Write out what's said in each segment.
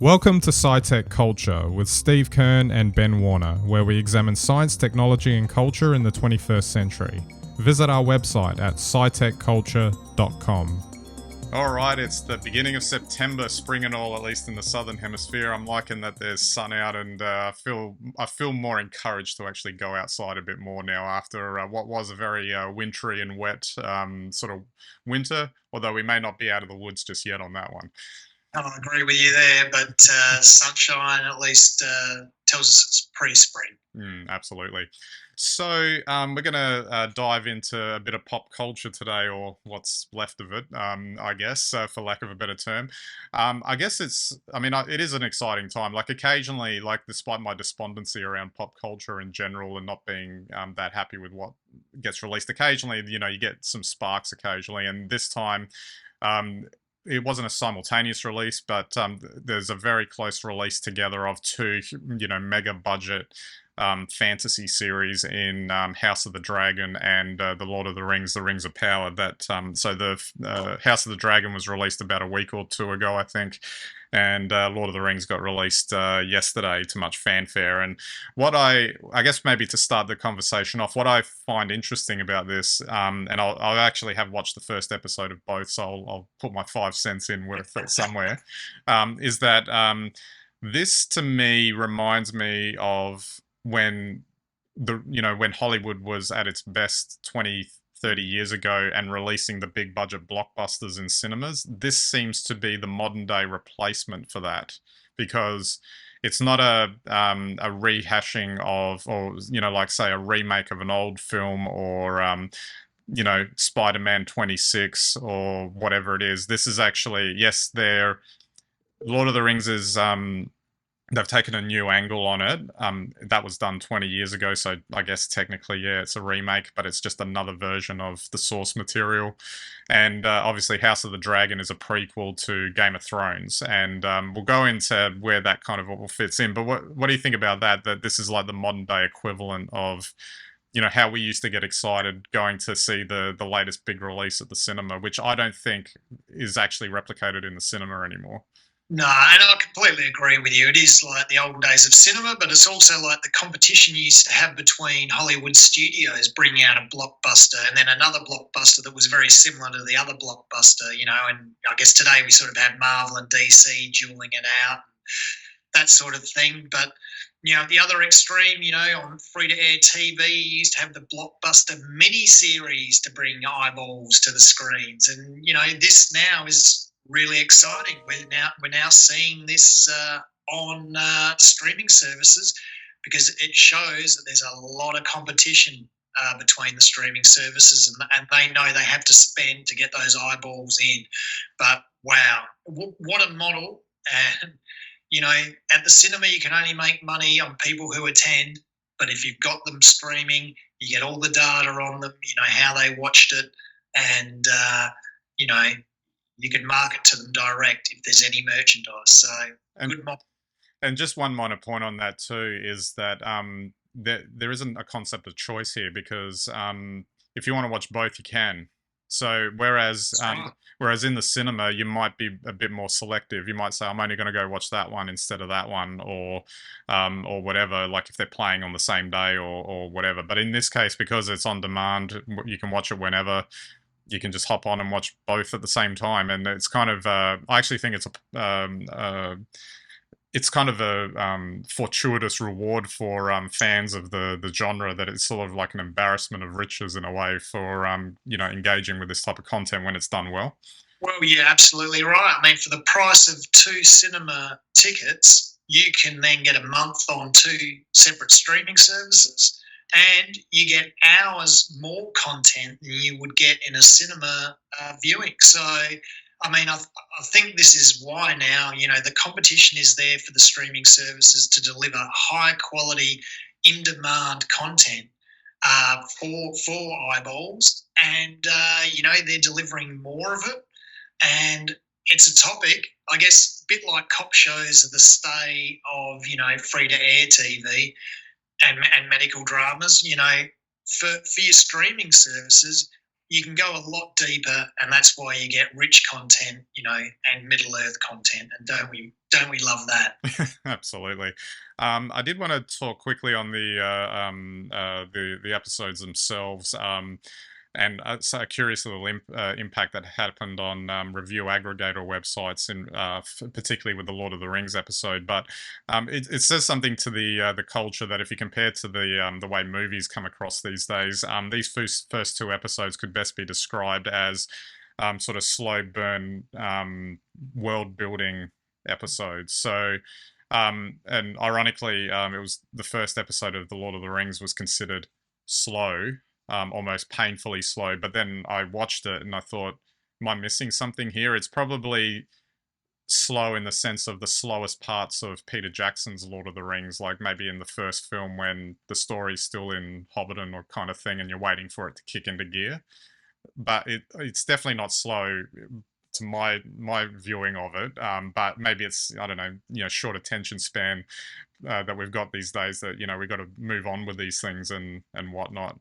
Welcome to SciTech Culture with Steve Kern and Ben Warner, where we examine science, technology, and culture in the 21st century. Visit our website at scitechculture.com. Alright, it's the beginning of September, spring and all, at least in the southern hemisphere. I'm liking that there's sun out, and I feel more encouraged to actually go outside a bit more now after what was a very wintry and wet sort of winter, although we may not be out of the woods just yet on that one. I agree with you there, but sunshine at least tells us it's pre-spring. Absolutely. So we're going to dive into a bit of pop culture today, or what's left of it, I guess, for lack of a better term. I guess it is an exciting time. Like occasionally, like despite my despondency around pop culture in general and not being that happy with what gets released, occasionally, you get some sparks occasionally. And this time, it wasn't a simultaneous release, but there's a very close release together of two, mega budget fantasy series in House of the Dragon and the Lord of the Rings of Power. So the House of the Dragon was released about a week or two ago, I think, and Lord of the Rings got released yesterday to much fanfare. And what I guess maybe to start the conversation off, what I find interesting about this, and I'll actually have watched the first episode of both, so I'll put my 5 cents in worth it somewhere, is that this to me reminds me of when when Hollywood was at its best 20, 30 years ago and releasing the big budget blockbusters in cinemas. This seems to be the modern day replacement for that, because it's not a rehashing of, or like say a remake of an old film, or Spider-Man 26 or whatever it is. This is actually, yes, Lord of the Rings is they've taken a new angle on it. That was done 20 years ago, so I guess technically, yeah, it's a remake, but it's just another version of the source material. And obviously, House of the Dragon is a prequel to Game of Thrones, and we'll go into where that kind of all fits in. But what do you think about that? That this is like the modern day equivalent of how we used to get excited going to see the latest big release at the cinema, which I don't think is actually replicated in the cinema anymore. No, and I completely agree with you. It is like the old days of cinema, but it's also like the competition you used to have between Hollywood studios bringing out a blockbuster and then another blockbuster that was very similar to the other blockbuster, and I guess today we sort of have Marvel and DC dueling it out, that sort of thing. But at the other extreme, on free-to-air TV, you used to have the blockbuster mini-series to bring eyeballs to the screens. And, this now is really exciting. We're now seeing this on streaming services, because it shows that there's a lot of competition between the streaming services, and they know they have to spend to get those eyeballs in. But wow, what a model. And at the cinema, you can only make money on people who attend, but if you've got them streaming, you get all the data on them, how they watched it, and, you can market to them direct if there's any merchandise. So, good model. And just one minor point on that too is that there isn't a concept of choice here, because if you want to watch both, you can. So whereas in the cinema, you might be a bit more selective. You might say, I'm only going to go watch that one instead of that one, or whatever, like if they're playing on the same day or whatever. But in this case, because it's on demand, you can watch it whenever. You can just hop on and watch both at the same time. And it's kind of, I actually think it's kind of a fortuitous reward for fans of the genre, that it's sort of like an embarrassment of riches in a way for engaging with this type of content when it's done well. Well, you're absolutely right. I mean, for the price of 2 cinema tickets, you can then get a month on 2 separate streaming services, and you get hours more content than you would get in a cinema viewing. So, I mean, I think this is why now, the competition is there for the streaming services to deliver high quality, in-demand content for eyeballs, and, they're delivering more of it. And it's a topic, I guess, a bit like cop shows are the stay of, free-to-air TV and medical dramas. For your streaming services, you can go a lot deeper, and that's why you get rich content, and Middle Earth content. And don't we love that? Absolutely. I did want to talk quickly on the episodes themselves. And so curious of the impact that happened on review aggregator websites, in particularly with the Lord of the Rings episode. But it says something to the culture that if you compare to the way movies come across these days, these first two episodes could best be described as sort of slow burn world building episodes. So. And ironically, it was the first episode of The Lord of the Rings was considered slow, almost painfully slow. But then I watched it and I thought, am I missing something here? It's probably slow in the sense of the slowest parts of Peter Jackson's Lord of the Rings, like maybe in the first film when the story's still in Hobbiton or kind of thing, and you're waiting for it to kick into gear. But it's definitely not slow to my viewing of it. But maybe it's, I don't know, short attention span that we've got these days, that we've got to move on with these things and whatnot.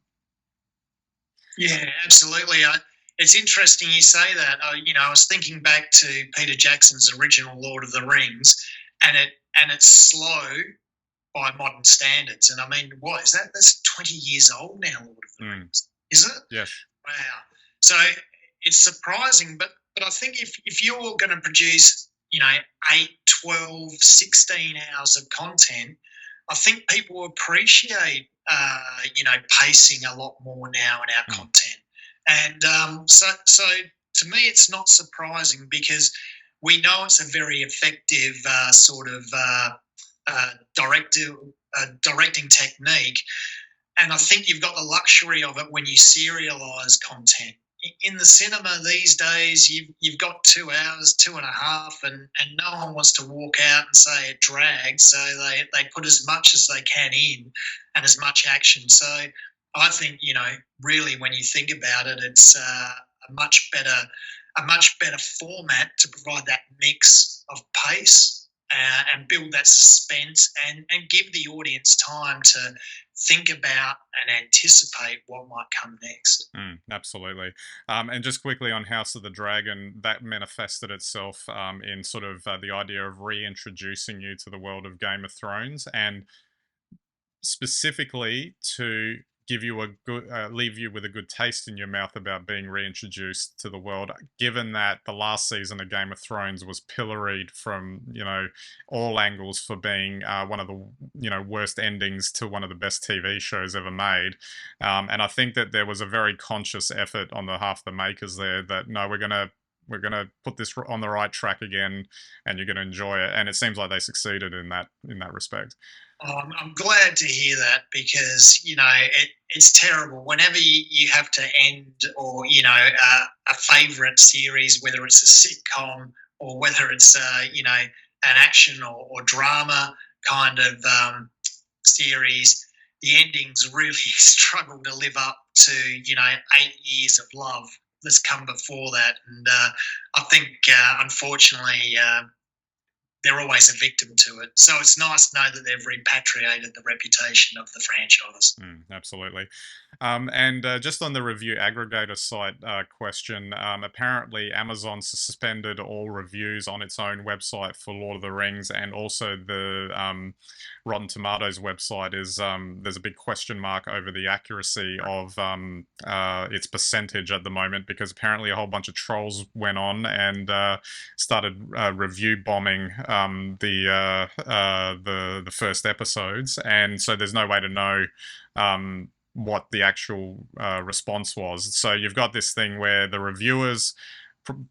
Yeah, absolutely. It's interesting you say that. I was thinking back to Peter Jackson's original Lord of the Rings, and it's slow by modern standards. And I mean, what is that? That's 20 years old now, Lord of the Mm, Rings, is it? yes. Wow. So it's surprising, but I think if you're going to produce, 8, 12, 16 hours of content, I think people appreciate, pacing a lot more now in our Mm, content. And so to me, it's not surprising because we know it's a very effective sort of directing technique. And I think you've got the luxury of it when you serialize content. In the cinema these days, you've got 2 hours, 2.5, and no one wants to walk out and say it drags. So they put as much as they can in and as much action. So I think, really when you think about it, it's a much better format to provide that mix of pace and build that suspense and give the audience time to think about and anticipate what might come next. absolutely. And just quickly on House of the Dragon, that manifested itself in sort of the idea of reintroducing you to the world of Game of Thrones, and specifically to give you a good, leave you with a good taste in your mouth about being reintroduced to the world, given that the last season of Game of Thrones was pilloried from all angles for being one of the worst endings to one of the best TV shows ever made. And I think that there was a very conscious effort on the half of the makers there that no, we're gonna put this on the right track again, and you're gonna enjoy it. And it seems like they succeeded in that respect. I'm glad to hear that because it's terrible whenever you have to end, or a favourite series, whether it's a sitcom or whether it's an action or drama kind of series. The endings really struggle to live up to 8 years of love that's come before that, and I think unfortunately they're always a victim to it. So it's nice to know that they've repatriated the reputation of the franchise. Absolutely. And just on the review aggregator site question, apparently Amazon suspended all reviews on its own website for Lord of the Rings, and also the Rotten Tomatoes website is there's a big question mark over the accuracy of its percentage at the moment, because apparently a whole bunch of trolls went on and started review bombing the first episodes, and so there's no way to know what the actual response was. So you've got this thing where the reviewers,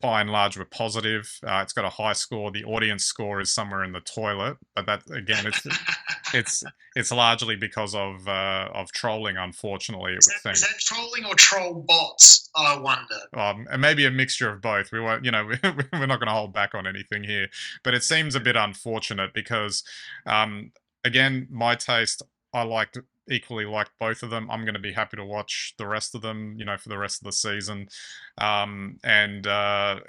by and large, were positive. It's got a high score. The audience score is somewhere in the toilet, but that again, it's largely because of trolling. Unfortunately, it Is would that, seem. is that trolling or troll bots? I wonder. And maybe a mixture of both. We won't, we're not going to hold back on anything here, but it seems a bit unfortunate because, again, my taste, I equally liked both of them. I'm going to be happy to watch the rest of them, for the rest of the season. And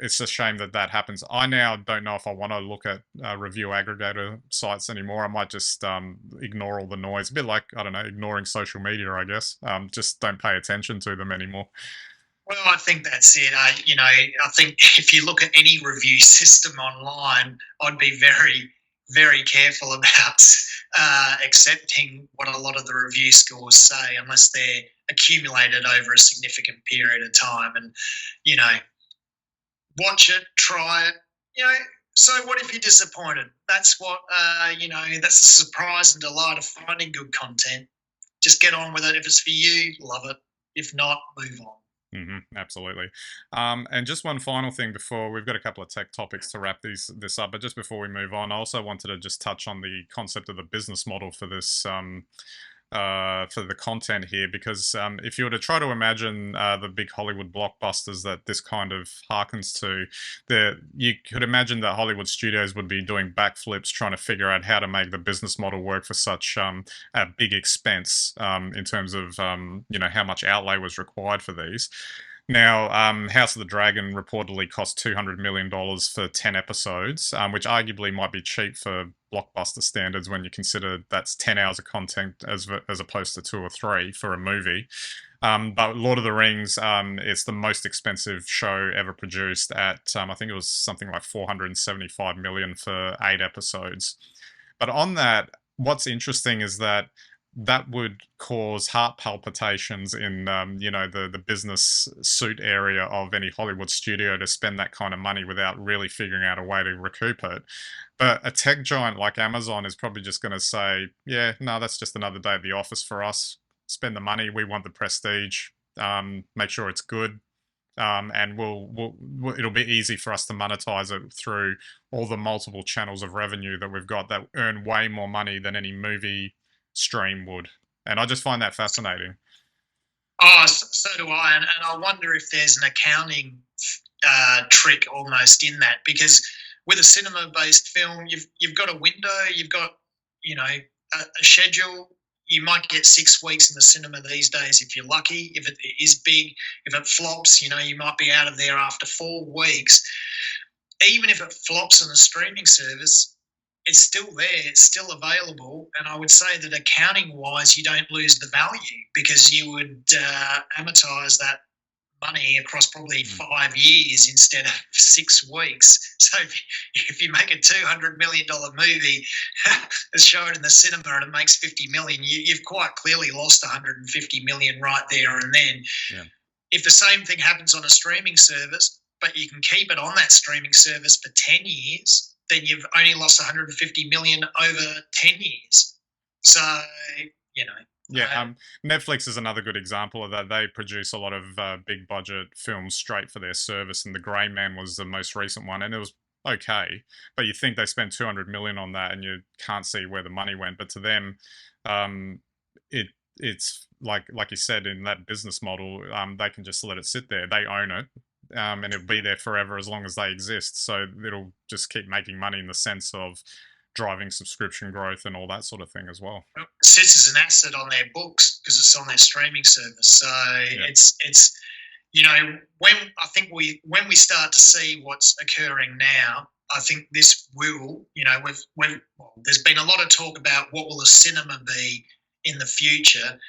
it's a shame that happens. I now don't know if I want to look at review aggregator sites anymore. I might just ignore all the noise. A bit like, I don't know, ignoring social media, I guess. Just don't pay attention to them anymore. Well, I think that's it. I think if you look at any review system online, I'd be very, very careful about accepting what a lot of the review scores say, unless they're accumulated over a significant period of time. And you know, watch it, try it. You know, so what if you're disappointed? That's what That's the surprise and delight of finding good content. Just get on with it. If it's for you, love it. If not, move on. Absolutely. And just one final thing before we've got a couple of tech topics to wrap this up, but just before we move on, I also wanted to just touch on the concept of the business model for this for the content here, because if you were to try to imagine the big Hollywood blockbusters that this kind of harkens to, you could imagine that Hollywood studios would be doing backflips trying to figure out how to make the business model work for such a big expense in terms of how much outlay was required for these. Now, House of the Dragon reportedly cost $200 million for 10 episodes, which arguably might be cheap for blockbuster standards when you consider that's 10 hours of content as opposed to 2 or 3 for a movie. But Lord of the Rings, it's the most expensive show ever produced at, I think it was something like 475 million for 8 episodes. But on that, what's interesting is that would cause heart palpitations in the business suit area of any Hollywood studio to spend that kind of money without really figuring out a way to recoup it. But a tech giant like Amazon is probably just going to say, yeah, no, that's just another day at the office for us. Spend the money. We want the prestige. Make sure it's good. And it'll be easy for us to monetize it through all the multiple channels of revenue that we've got that earn way more money than any movie stream would. And I just find that fascinating. Oh, so do I, and I wonder if there's an accounting trick almost in that, because with a cinema-based film, you've got a window, you've got a schedule. You might get 6 weeks in the cinema these days if you're lucky. If it is big, if it flops, you might be out of there after 4 weeks. Even if it flops on a streaming service, it's still there, it's still available. And I would say that accounting wise, you don't lose the value because you would amortize that money across probably 5 years instead of 6 weeks. So if you make a $200 million movie and show it in the cinema and it makes 50 million, you've quite clearly lost 150 million right there and then. Yeah. If the same thing happens on a streaming service, but you can keep it on that streaming service for 10 years, then you've only lost 150 million over 10 years. So, Yeah, Netflix is another good example of that. They produce a lot of big budget films straight for their service, and The Grey Man was the most recent one, and it was okay. But you think they spent 200 million on that, and you can't see where the money went. But to them, it's like you said in that business model, they can just let it sit there. They own it, and it'll be there forever as long as they exist. So it'll just keep making money in the sense of driving subscription growth and all that sort of thing as well. It sits as an asset on their books because it's on their streaming service. So Yeah. it's when we start to see what's occurring now, I think this will, there's been a lot of talk about what will the cinema be in the future.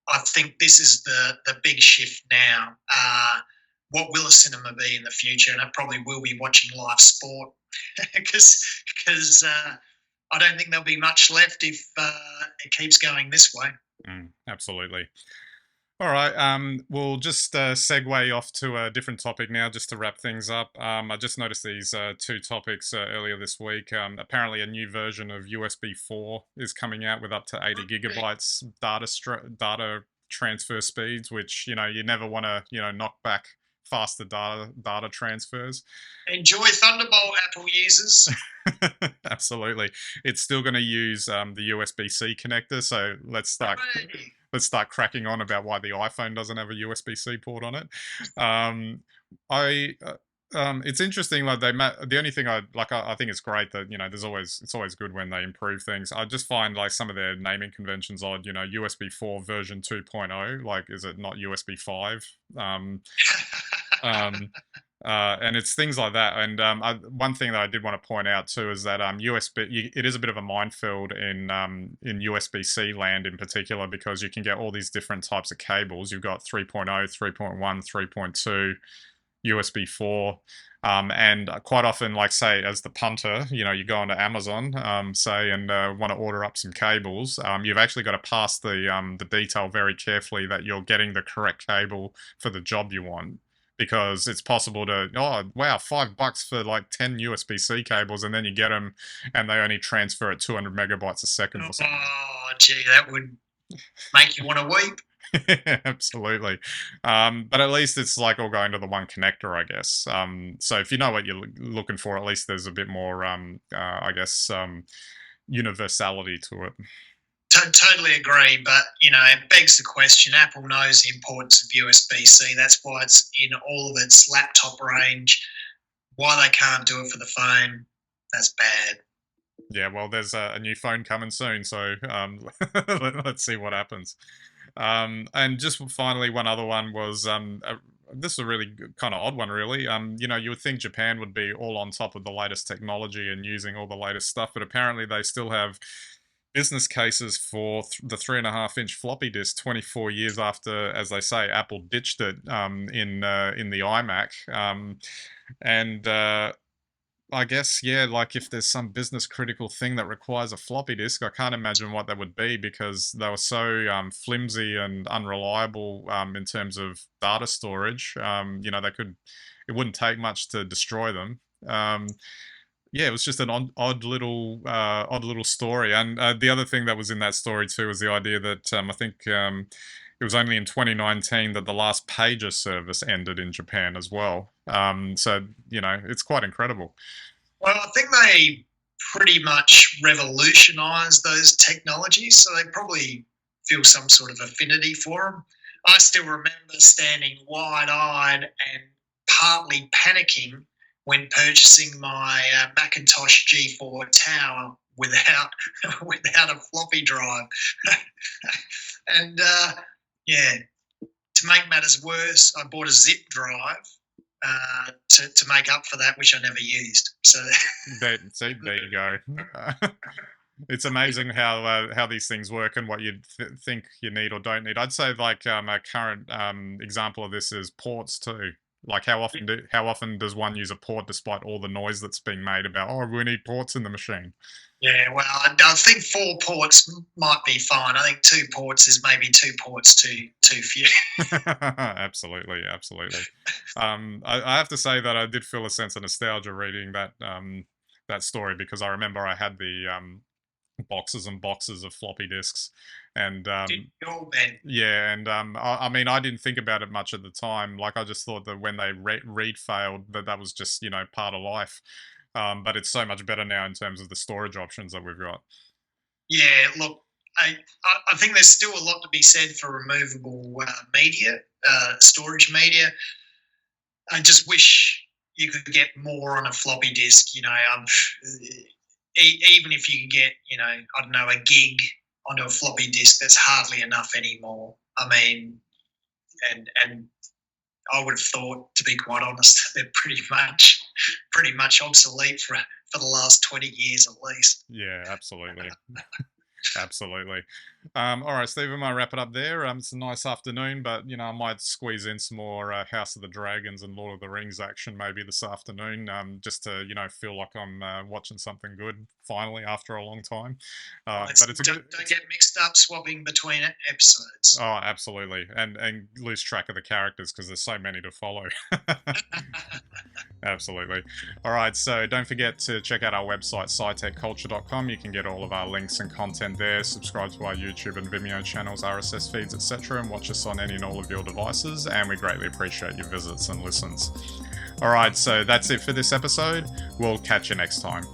I think this is the big shift now. What will a cinema be in the future? And I probably will be watching live sport because I don't think there'll be much left if it keeps going this way. Absolutely. All right, we'll just segue off to a different topic now, just to wrap things up. I just noticed these 2 topics earlier this week. Apparently, a new version of USB 4 is coming out with up to 80 gigabytes data transfer speeds, which you never want to knock back faster data transfers. Enjoy Thunderbolt, Apple users. Absolutely, it's still going to use the USB-C connector. So let's start cracking on about why the iPhone doesn't have a USB-C port on it. It's interesting. Like the only thing I think it's great that it's always good when they improve things. I just find like some of their naming conventions odd. USB 4 version 2.0. Like, is it not USB 5? And it's things like that. And one thing that I did want to point out too is that USB, it is a bit of a minefield in USB-C land in particular, because you can get all these different types of cables. You've got 3.0, 3.1, 3.2, USB 4. And quite often, like say, as the punter, you go onto Amazon, say, and want to order up some cables. You've actually got to pass the detail very carefully that you're getting the correct cable for the job you want, because it's possible to, oh wow, $5 for like 10 USB-C cables, and then you get them and they only transfer at 200 megabytes a second or something. Oh, gee, that would make you want to weep. Absolutely. But at least it's like all going to the one connector, I guess. So if you know what you're looking for, at least there's a bit more, I guess, universality to it. Totally agree, but it begs the question. Apple knows the importance of USB-C. That's why it's in all of its laptop range. Why they can't do it for the phone, that's bad. Yeah, well, there's a new phone coming soon, so let's see what happens. And just finally, one other one was this is a really kind of odd one, really. You would think Japan would be all on top of the latest technology and using all the latest stuff, but apparently they still have business cases for the 3.5-inch floppy disk 24 years after, as they say, Apple ditched it in the iMac. And I guess, yeah, like if there's some business critical thing that requires a floppy disk, I can't imagine what that would be, because they were so flimsy and unreliable in terms of data storage. It wouldn't take much to destroy them. Yeah, it was just an odd little story. And the other thing that was in that story too was the idea that I think it was only in 2019 that the last pager service ended in Japan as well. So it's quite incredible. Well, I think they pretty much revolutionised those technologies, so they probably feel some sort of affinity for them. I still remember standing wide-eyed and partly panicking when purchasing my Macintosh G4 Tower without a floppy drive. And yeah, to make matters worse, I bought a zip drive to make up for that, which I never used. So there you go. It's amazing how these things work and what you think you need or don't need. I'd say like a current example of this is ports too. Like how often does one use a port despite all the noise that's being made about, oh, we need ports in the machine? Yeah, well, I think 4 ports might be fine. I think 2 ports is maybe 2 ports too few. Absolutely. I have to say that I did feel a sense of nostalgia reading that story, because I remember I had the boxes and boxes of floppy disks, and yeah, and I mean, I didn't think about it much at the time. Like I just thought that when they read failed, that was just part of life. But it's so much better now in terms of the storage options that we've got. Yeah, look, I think there's still a lot to be said for removable media, storage media. I just wish you could get more on a floppy disk. Even if you can get, I don't know, a gig onto a floppy disk, that's hardly enough anymore. I mean, and I would have thought, to be quite honest, they're pretty much obsolete for the last 20 years at least. Yeah, absolutely. Absolutely. All right, Steve, I might wrap it up there. It's a nice afternoon, but I might squeeze in some more House of the Dragons and Lord of the Rings action maybe this afternoon, just to feel like I'm watching something good finally after a long time. But it's don't get mixed up swapping between episodes. Oh, absolutely, and lose track of the characters because there's so many to follow. Absolutely. All right, so don't forget to check out our website, SciTechCulture.com. You can get all of our links and content there. Subscribe to our YouTube and Vimeo channels, RSS feeds, etc., and watch us on any and all of your devices. And we greatly appreciate your visits and listens. All right, so that's it for this episode. We'll catch you next time.